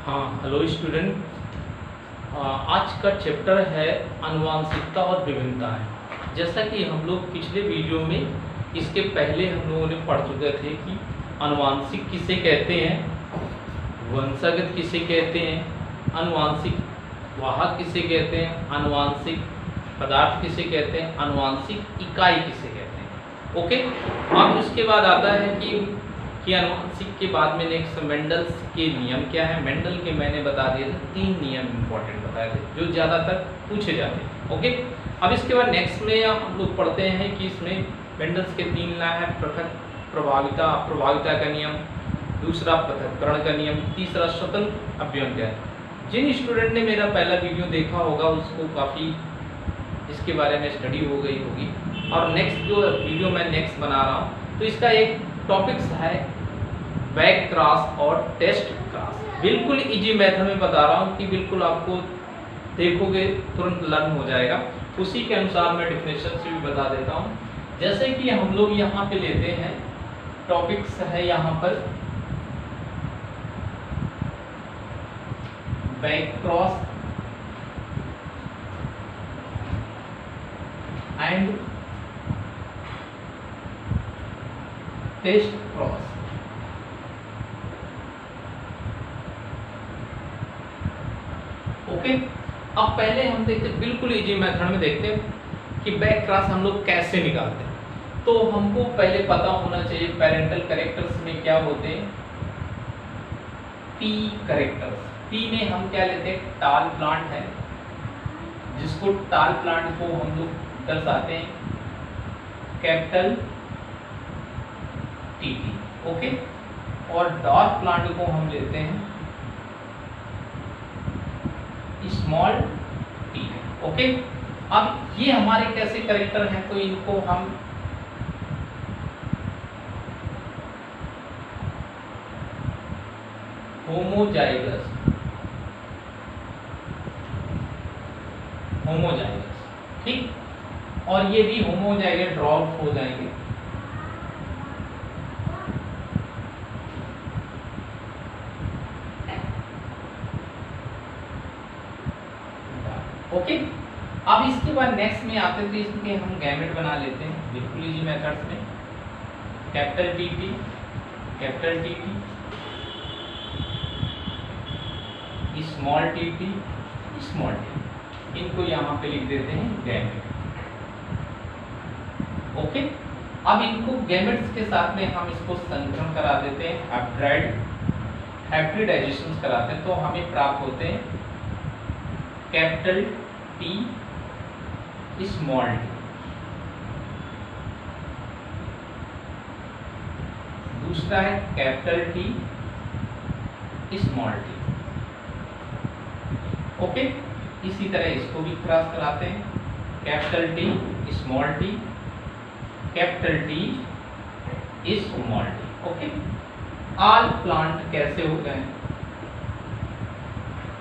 हाँ, hello student. आज का चैप्टर है आनुवांशिकता और विभिन्नताएं। जैसा कि हम लोग पिछले वीडियो में इसके पहले हम लोगों ने पढ़ चुके थे कि आनुवांशिक किसे कहते हैं, वंशागत किसे कहते हैं, आनुवांशिक वाहक किसे कहते हैं, आनुवांशिक पदार्थ किसे कहते हैं, आनुवांशिक इकाई किसे कहते हैं। ओके, अब उसके बाद आता है कि आनुवांशिक के बाद में नेक्स्ट मेंडल्स के नियम क्या है। मेंडल के मैंने बता दिए थे 3 नियम इंपॉर्टेंट बताए थे जो ज़्यादातर पूछे जाते हैं। ओके, अब इसके बाद नेक्स्ट में हम लोग पढ़ते हैं कि इसमें मेंडल्स के 3 लॉ है। पृथक प्रभाविता का नियम, दूसरा पृथक्करण का नियम, तीसरा स्वतंत्र अवयवों का। जिन स्टूडेंट ने मेरा पहला वीडियो देखा होगा उसको काफ़ी इसके बारे में स्टडी हो गई होगी। और नेक्स्ट जो वीडियो मैं नेक्स्ट बना रहा हूँ तो इसका एक टॉपिक्स है बैक क्रॉस और टेस्ट क्रॉस। बिल्कुल इजी मेथड में बता रहा हूँ कि बिल्कुल आपको देखोगे तुरंत लर्न हो जाएगा। उसी के अनुसार मैं डिफिनेशन से भी बता देता हूँ। जैसे कि हम लोग यहाँ पे लेते हैं टॉपिक्स है यहाँ पर back cross and test cross. Okay, अब पहले हम देखते बिल्कुल इजी मेथड में देखते हैं कि बैक क्रॉस हम लोग कैसे निकालते हैं। तो हमको पहले पता होना चाहिए पेरेंटल कैरेक्टर्स में क्या होते हैं। पी कैरेक्टर्स, पी में हम क्या लेते हैं, टाल प्लांट है जिसको टाल प्लांट को हम लोग दर्शाते हैं कैपिटल टीटी। ओके, और डॉर्फ प्लांट को हम लेते हैं स्मॉल टी। ओके, अब ये हमारे कैसे कैरेक्टर हैं तो इनको हम होमोजाइगस ठीक, और ये भी होमोजाइगस ड्रॉप हो जाएंगे। ओके, अब इसके बाद नेक्स्ट में आते थे इसके हम गैमेट बना लेते हैं बिल्कुल इजी मेथड्स में। कैपिटल टीटी, स्मॉल टीटी, इनको यहाँ पे लिख देते हैं गैमेट। ओके, अब इनको गैमेट्स के साथ में हम इसको संकरण करा देते हैं, हाइब्रिडाइजेशन कराते हैं तो हमें प्राप्त होते हैं कैपिटल टी स्मॉल टी। दूसरा है capital T small T. Okay, इसी तरह इसको भी क्रॉस कराते हैं capital T small T, capital T small T. Okay, all plant कैसे होते हैं,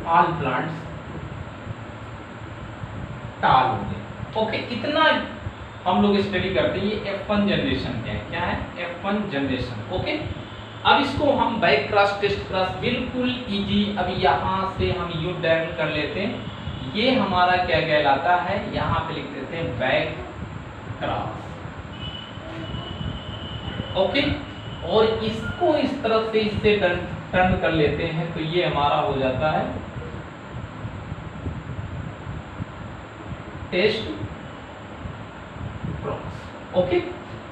ऑल प्लांट्स टाल होंगे। ओके, इतना हम लोग स्टडी करते हैं। ये F1 जनरेशन क्या है F1 जनरेशन। ओके, अब इसको हम बैक क्रॉस टेस्ट क्रॉस बिल्कुल इजी। अभी यहाँ से हम यू डैम कर लेते हैं। ये हमारा क्या कहलाता है, यहाँ पे लिख देते हैं बैक क्रॉस। ओके, और इसको इस तरफ से इससे टर्न कर लेते हैं तो ये हमारा हो जाता है टेस्ट क्रॉस। ओके,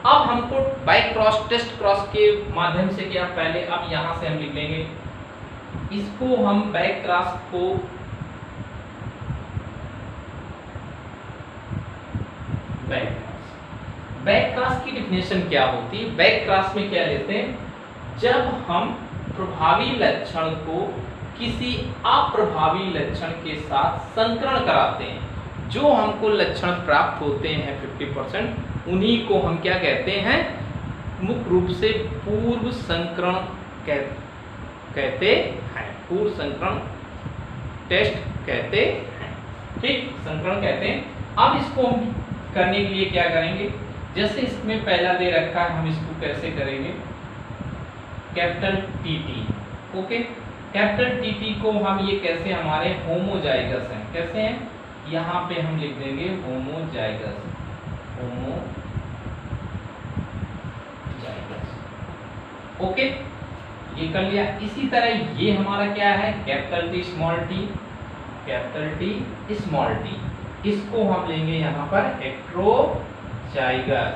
अब हमको बैक क्रॉस टेस्ट क्रॉस के माध्यम से क्या, पहले अब यहां से हम लिख लेंगे इसको हम बैक क्रॉस को बैक क्रॉस की डिफिनेशन क्या होती है। बैक क्रॉस में क्या लेते हैं, जब हम प्रभावी लक्षण को किसी अप्रभावी लक्षण के साथ संकरण कराते हैं, जो हमको लक्षण प्राप्त होते हैं 50%, उन्हीं को हम क्या कहते हैं, मुख्य रूप से पूर्व संकरण कहते हैं, पूर्व संकरण टेस्ट कहते हैं। ठीक, संकरण कहते हैं। अब इसको हम करने के लिए क्या करेंगे, जैसे इसमें पहला दे रखा है हम इसको कैसे करेंगे, capital T. Okay, capital TT को हम ये कैसे हमारे होमोजाइगस हैं, कैसे हैं, यहाँ पे हम लिख देंगे होमोजाइगस, होमोजाइगस। ओके, ये कर लिया। इसी तरह ये हमारा क्या है, capital T small T, capital T small T, इसको हम लेंगे यहाँ पर हेट्रोजाइगस।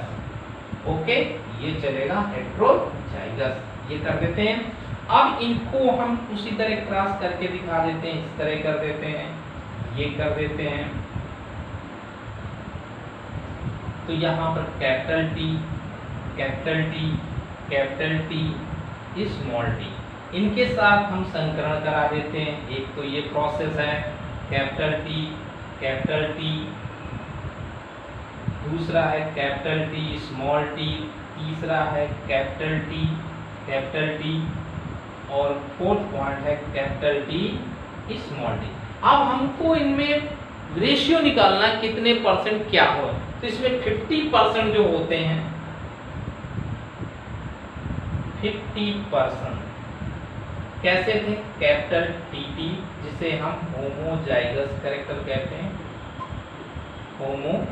ओके, ये चलेगा हेट्रोजाइगस, ये कर देते हैं। अब इनको हम उसी तरह क्रॉस करके दिखा देते हैं, इस तरह कर देते हैं, ये कर देते हैं। तो यहाँ पर capital T, capital T, capital T, small T, इनके साथ हम संकरण करा देते हैं। एक तो ये प्रोसेस है कैपिटल टी, कैपिटल टी, दूसरा है कैपिटल टी स्मॉल टी, तीसरा है कैपिटल टी, कैपिटल टी, और फोर्थ पॉइंट है कैपिटल टी स्मॉल टी। अब हमको इनमें रेशियो निकालना कितने परसेंट क्या हो, तो इसमें 50% जो होते हैं, 50% कैसे थे, कैपिटल टी, जिसे हम होमोजाइगस कैरेक्टर कहते हैं, होमोजाइगस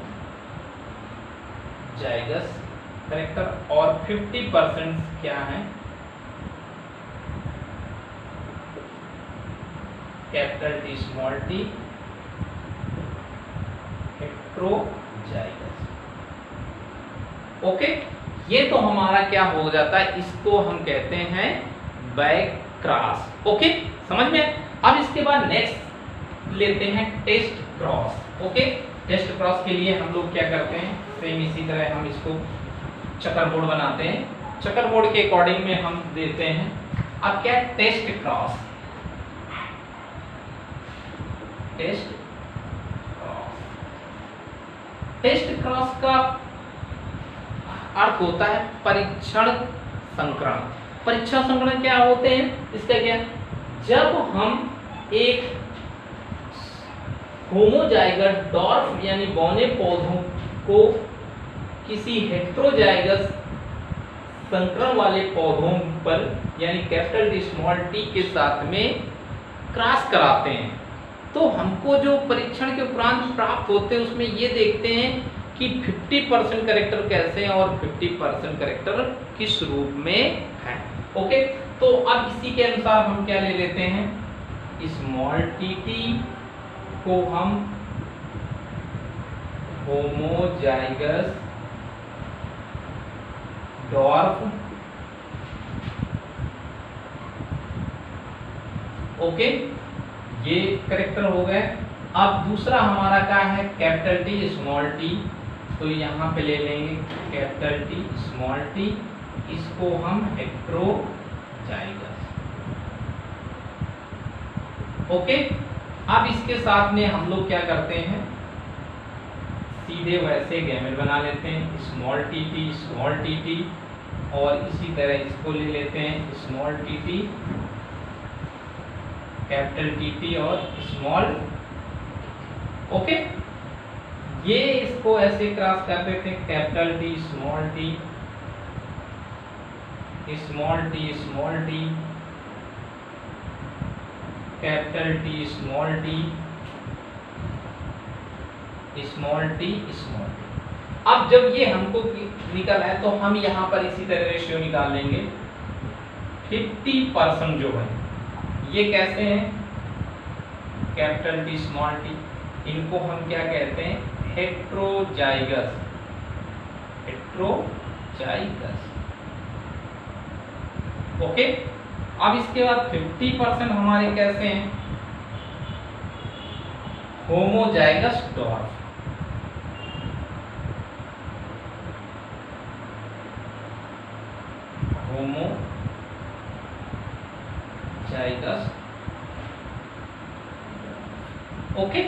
कैरेक्टर, और 50% क्या है, capital T small T, heterozygous. Okay, ये तो हमारा क्या हो जाता है, इसको हम कहते हैं बैक क्रॉस। ओके, समझ में। अब इसके बाद नेक्स्ट लेते हैं test cross. Okay, test cross के लिए हम लोग क्या करते हैं, सेम इसी तरह हम इसको चकरबोर्ड बनाते हैं, चकरबोर्ड के अकॉर्डिंग में हम देते हैं। अब क्या है, test cross, test cross. Test cross का अर्थ होता है परीक्षण संकरण। परीक्षण संकरण क्या होते हैं, इसका क्या, जब हम एक होमोजाइगस डॉर्फ यानी बौने पौधों को किसी हेट्रोजाइगस संकरण वाले पौधों पर यानी कैपिटल टी स्मॉल टी के साथ में क्रॉस कराते हैं, तो हमको जो परीक्षण के उपरांत प्राप्त होते हैं उसमें ये देखते हैं कि 50% कैरेक्टर कैसे हैं और 50% कैरेक्टर किस रूप में है। ओके, तो अब इसी के अनुसार हम क्या ले लेते हैं, स्मॉल टी को हम होमोजाइगस डॉर्फ, ओके, ये कैरेक्टर हो गए। अब दूसरा हमारा क्या है, कैपिटल टी स्मॉल टी, तो यहाँ पे ले लेंगे कैपिटल टी स्मॉल टी, इसको हम हेट्रोजाइगस। ओके, अब इसके साथ में हम लोग क्या करते हैं, सीधे वैसे गैमेट बना लेते हैं, स्मॉल टी, और इसी तरह इसको ले लेते हैं स्मॉल टी, कैपिटल टी और स्मॉल। ओके, ये इसको ऐसे क्रॉस कर देते हैं, capital T small T, small T, capital T small T, small T. अब जब ये हमको निकल आए तो हम यहाँ पर इसी तरह रेशियो निकाल लेंगे। 50% जो है ये कैसे हैं, कैपिटल टी स्मॉल टी, इनको हम क्या कहते हैं, हेट्रोजाइगस, ओके। अब इसके बाद 50% हमारे कैसे हैं, होमोजाइगस डॉर्फ, होमोजाइगस, ओके।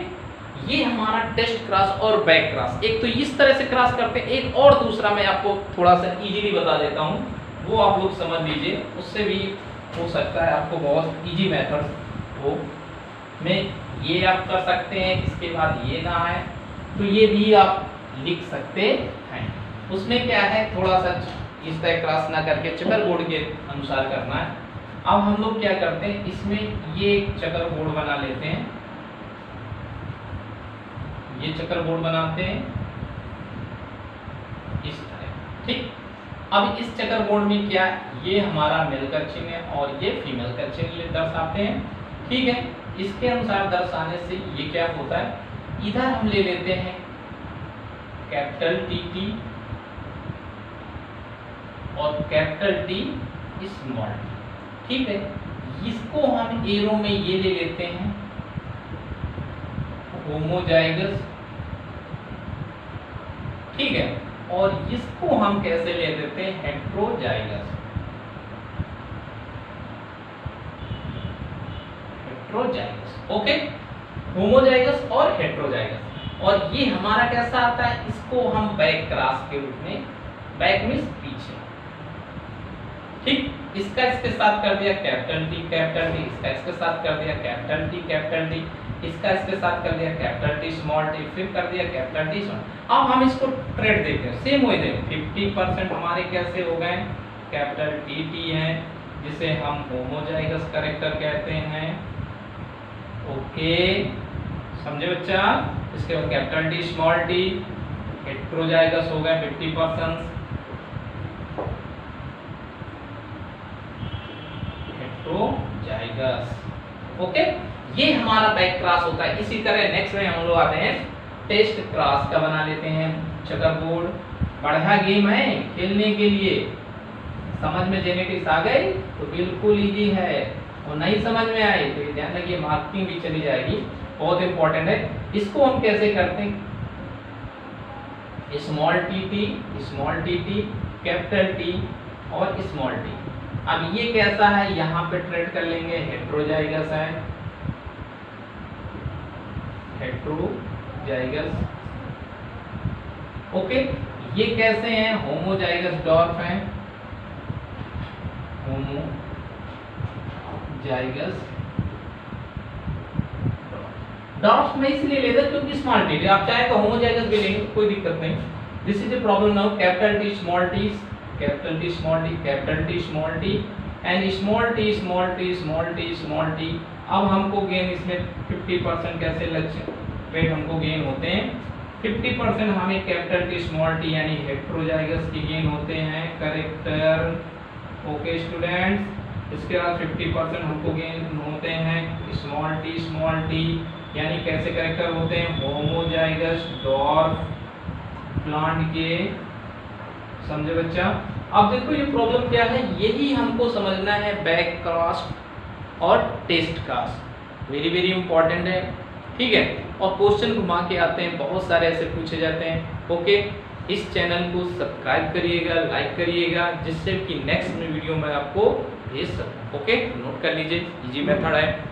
ये हमारा टेस्ट क्रॉस और बैक क्रॉस, एक तो इस तरह से क्रॉस करते हैं, एक और दूसरा मैं आपको थोड़ा सा इजीली बता देता हूँ, वो आप लोग समझ लीजिए, उससे भी हो सकता है आपको बहुत इजी मेथड हो में ये आप कर सकते हैं। इसके बाद ये ना है तो ये भी आप लिख सकते हैं। उसमें क्या है, थोड़ा सा इस तरह क्रॉस ना करके चेकर बोर्ड के अनुसार करना है। अब हम लोग क्या करते हैं, इसमें ये एक चक्कर बोर्ड बना लेते हैं, ये चक्कर बोर्ड बनाते हैं इस तरह, ठीक। अब इस चक्कर बोर्ड में क्या, ये हमारा मेल का चिन्ह है और ये फीमेल का चिन्ह दर्शाते हैं, ठीक है। इसके अनुसार दर्शाने से ये क्या होता है, इधर हम ले लेते हैं कैपिटल टी और कैपिटल टी स्मॉल टी, ठीक है। इसको हम एरो में ये ले लेते हैं होमोजाइगस, ठीक है, और इसको हम कैसे ले लेते हैं हेट्रोजाइगस, ओके, होमोजाइगस और हेट्रोजाइगस। और ये हमारा कैसा आता है, इसको हम बैक क्रॉस के रूप में, बैक मींस पीछे, ठीक। इसका इसके साथ कर दिया कैपिटल टी, इसका इसके साथ कर दिया कैपिटल टी, इसका इसके साथ कर दिया कैपिटल टी स्मॉल टी, फिर कर दिया कैपिटल टी स्मॉल। अब हम इसको ट्रेड देखते हैं, सेम वही देखें, 50% हमारे कैसे हो गए, कैपिटल टी है, जिसे हम होमोजाइगस कैरेक्टर कहते हैं, ओके, समझे बच्चा। इसके बाद capital T small T, heterozygous हो गए 50%, हेट्रोजाइगस, ओके। ये हमारा बैक क्रॉस होता है। इसी तरह नेक्स्ट में हम लोग आते हैं टेस्ट क्रॉस का बना लेते हैं चेकर बोर्ड। बढ़िया गेम है खेलने के लिए, समझ में जेनेटिक्स आ गई तो बिल्कुल इजी है, और नहीं समझ में आई तो ध्यान रखिए मार्किंग भी चली जाएगी, बहुत इंपॉर्टेंट है। इसको हम कैसे करते हैं, स्मॉल टी, कैपिटल टी और स्मॉल टी। अब ये कैसा है, यहाँ पे ट्रेड कर लेंगे, हेट्रोजाइगस है, हेट्रोजाइगस, ओके। ये कैसे हैं, होमोजाइगस डॉर्फ हैं, होमोजाइगस डॉर्फ में इसलिए लेते हैं क्योंकि स्मॉल टी, आप चाहे तो होमोजाइगस भी लेंगे कोई दिक्कत नहीं। This is the problem now, capital T small T, capital T small T, capital T small T and small T small T small T small T. अब हमको गेन इसमें 50% कैसे लक्ष्य रेट हमको गेन होते हैं, 50% हमें कैपिटल टी स्मॉल टी यानी हेट्रोजाइगस की गेन होते हैं कैरेक्टर, ओके स्टूडेंट्स। इसके बाद 50% हमको गेन होते हैं स्मॉल टी यानी कैसे कैरेक्टर होते हैं, होमोजाइगस डॉर्फ प्लांट के, समझे बच्चा। अब देखो ये प्रॉब्लम क्या है, यही हमको समझना है बैक क्रॉस और test cross, very very important है, ठीक है। और क्वेश्चन घुमा के आते हैं, बहुत सारे ऐसे पूछे जाते हैं, ओके। इस चैनल को सब्सक्राइब करिएगा, लाइक करिएगा, जिससे कि नेक्स्ट में वीडियो मैं आपको भेज सकूं, ओके। नोट कर लीजिए, इजी मेथड है।